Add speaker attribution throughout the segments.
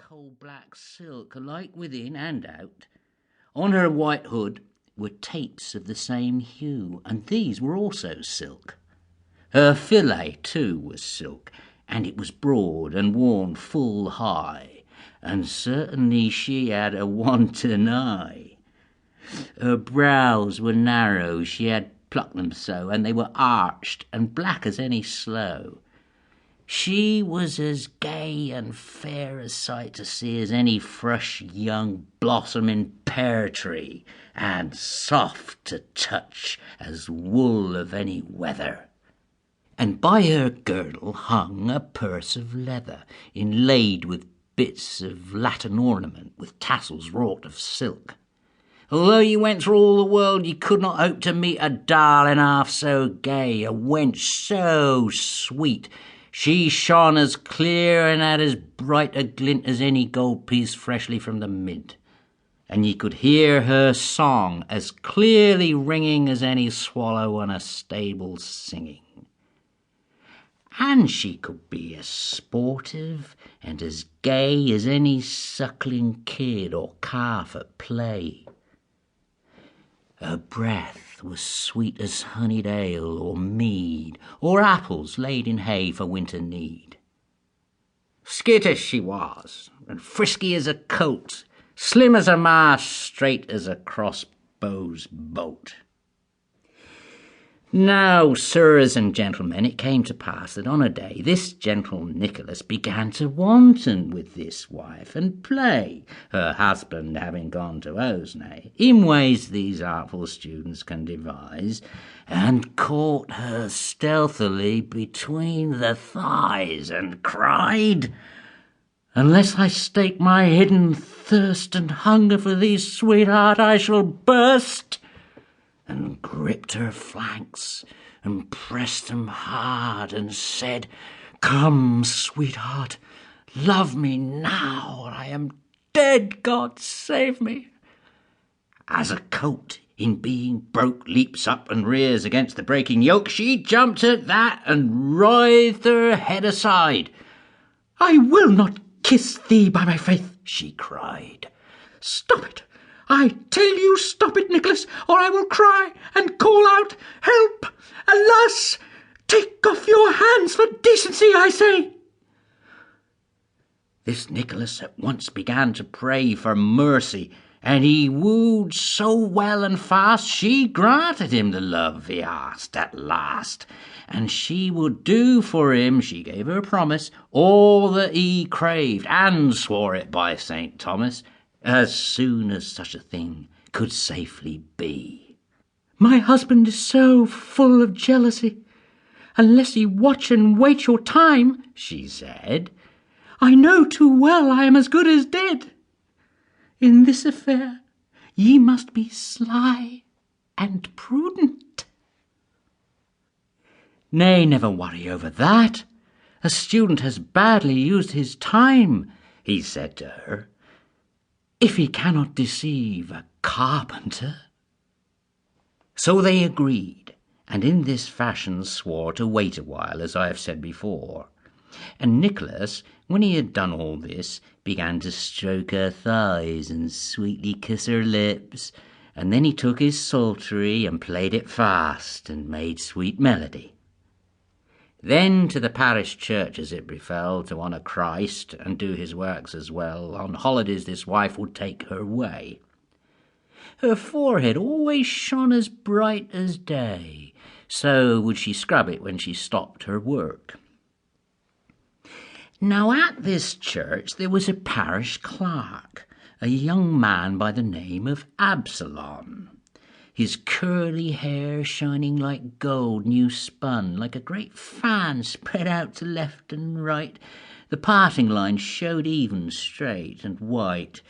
Speaker 1: coal-black silk, alike within and out. On her white hood were tapes of the same hue, and these were also silk. Her fillet, too, was silk, and it was broad and worn full high, and certainly she had a wanton eye. Her brows were narrow, she had plucked them so, and they were arched and black as any sloe. She was as gay and fair a sight to see as any fresh young blossoming pear tree, and soft to touch as wool of any weather. And by her girdle hung a purse of leather, inlaid with bits of Latin ornament, with tassels wrought of silk. Although ye went through all the world, ye could not hope to meet a darling half so gay, a wench so sweet. She shone as clear and had as bright a glint as any gold piece freshly from the mint. And ye could hear her song as clearly ringing as any swallow on a stable singing. And she could be as sportive and as gay as any suckling kid or calf at play. Her breath was sweet as honeyed ale or mead, or apples laid in hay for winter need. Skittish she was, and frisky as a colt, slim as a mast, straight as a crossbow's bolt. Now, sirs and gentlemen, it came to pass that on a day this gentle Nicholas began to wanton with this wife and play, her husband having gone to Osney, in ways these artful students can devise, and caught her stealthily between the thighs, and cried, "Unless I stake my hidden thirst and hunger for thee, sweetheart, I shall burst," and gripped her flanks and pressed them hard and said, "Come, sweetheart, love me now, or I am dead, God save me." As a colt in being broke leaps up and rears against the breaking yoke, she jumped at that and writhed her head aside. "I will not kiss thee, by my faith," she cried. "Stop it! I tell you, stop it, Nicholas, or I will cry and call out, 'Help! Alas! Take off your hands for decency, I say!'" This Nicholas at once began to pray for mercy, and he wooed so well and fast, she granted him the love he asked at last, and she would do for him, she gave her promise, all that he craved, and swore it by St. Thomas, as soon as such a thing could safely be. "My husband is so full of jealousy. Unless ye watch and wait your time," she said, "I know too well I am as good as dead. In this affair ye must be sly and prudent." "Nay, never worry over that. A student has badly used his time," he said to her, "if he cannot deceive a carpenter." So they agreed, and in this fashion swore to wait a while, as I have said before. And Nicholas, when he had done all this, began to stroke her thighs and sweetly kiss her lips, and then he took his psaltery and played it fast and made sweet melody. Then to the parish church as it befell, to honour Christ and do his works as well, on holidays this wife would take her way. Her forehead always shone as bright as day, so would she scrub it when she stopped her work. Now at this church there was a parish clerk, a young man by the name of Absalom. His curly hair shining like gold new spun, like a great fan spread out to left and right. The parting lines showed even, straight and white.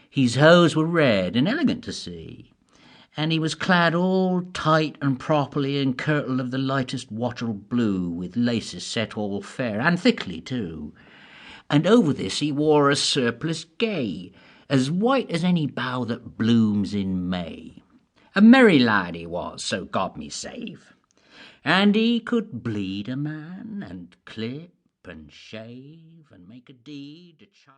Speaker 1: His hose were red and elegant to see, and he was clad all tight and properly in kirtle of the lightest wattle blue, with laces set all fair, and thickly too. And over this he wore a surplice gay, as white as any bough that blooms in May. A merry lad he was, so God me save. And he could bleed a man, and clip, and shave, and make a deed,